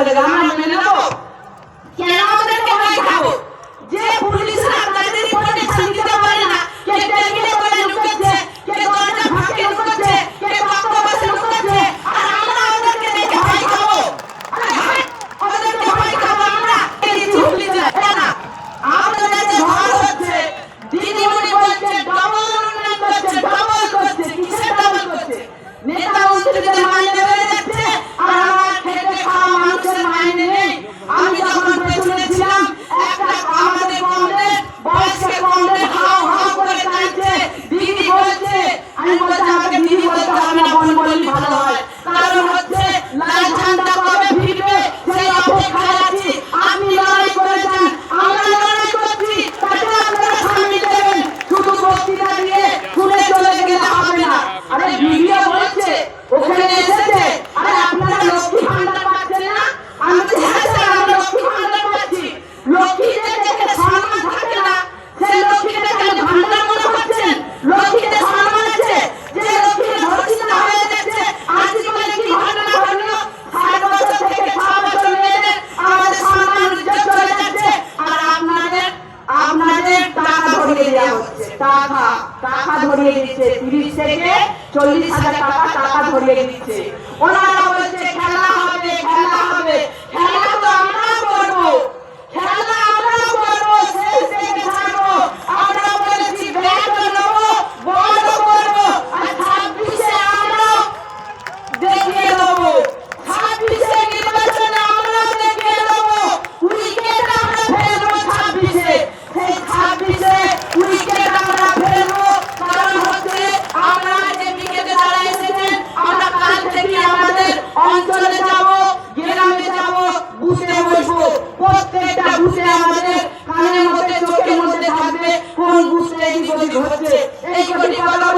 চলে গেল, আমরা মেনে নেবো? কেন আমাদেরকে ভয় খাবো? যে পুলিশরা তাদের প্রোটেকশন দিতে পারে না, কে টেবিলে করে লুকাচ্ছে, কে দরজা ফাঁকে লুকাচ্ছে, কে পাকা বসে লুকাচ্ছে, আর আমরা ওদেরকে দেখে ভয় খাবো? আরে ভাই, ওদেরকে ভয় খাবো আমরা? এই হুগলি জেলা না, আমাদের কাছে ভয় হচ্ছে। দিদিমণি বলছে ডবল উন্নয়ন করছে, ডবল করছে। কিসের ডবল করছে? নেতা মন্ত্রীদের মাইনে বেড়ে যাচ্ছে, আর আমার খেটে খাওয়া মানুষের মাইনে নেই। আমি যখন পেছনে ছিলাম, একটা আমাদের কমরেড, বয়স্ক কমরেড হাও হাও করে কাঁদছে, দিদি বলছে। আমি বলছি আমাকে দিদি বলতে হবে না, বোন বললেই ভালো হয়। কারণ হচ্ছে লাল ঝান্ডা কবে ফিরবে সেই অপেক্ষায় আছি। আপনি লড়াই করে যান, আমরা লড়াই করছি, তাতে আপনারা সামনে দেবেন। শুধু বক্তৃতা দিয়ে শুনে চলে গেলে হবে না। আরে ভিডিও বলছে, ওখানে এসেছে, আরে আপনারা লক্ষ্মী ভান্ডার পাচ্ছেন না? আমি বলছি হ্যাঁ স্যার, আমরা লক্ষ্মী ভান্ডার পাচ্ছি। লক্ষ্মীদের দেখে সম্মান থাকে না, সেই লক্ষ্মীদের কেন ভান্ডার মনে করছেন? লক্ষ্মীদের সম্মান আছে, যে লক্ষ্মীদের ধর্ষিতা হয়ে যাচ্ছে। আজকে বলে কি ঘটনা ঘটলো? ৬০ বছর থেকে ৬ বছর মেয়েদের আমাদের সম্মান উজ্জ্বল চলে যাচ্ছে, আর আপনাদের টাকা ধরিয়ে দেওয়া হচ্ছে। টাকা ধরিয়ে দিচ্ছে, ৩০ থেকে ৪০,০০০ টাকা ধরিয়ে দিচ্ছে। ওনারা বলছে খেলা হবে, খেলা হবে। খেলা তো আমরা করবো, খেলা আমরা করবো, শেষ থেকে ছাড়বো। আমরা বলেছি ব্যাট নেবো, বল করবো, আর ২৬-এ আমরা দেখিয়ে দেবো। ২৬-এ নির্বাচনে আমরা দেখিয়ে দেবো। উইকেট আমরা ফেলবো ২৬-এ, সেই ২৬-এ উইকেট আমরা ফেলবো। কারণ হচ্ছে আমরা যে উইকেটে যারা এসেছেন, আমরা কাল থেকে আমাদের অঞ্চলে যাব, গ্রামে যাব, বুথে বসবো। প্রত্যেকটা বুথে আমাদের কানের মধ্যে চোখের মধ্যে থাকবে কোন বুথে এই গতি হচ্ছে। এই গতি কথা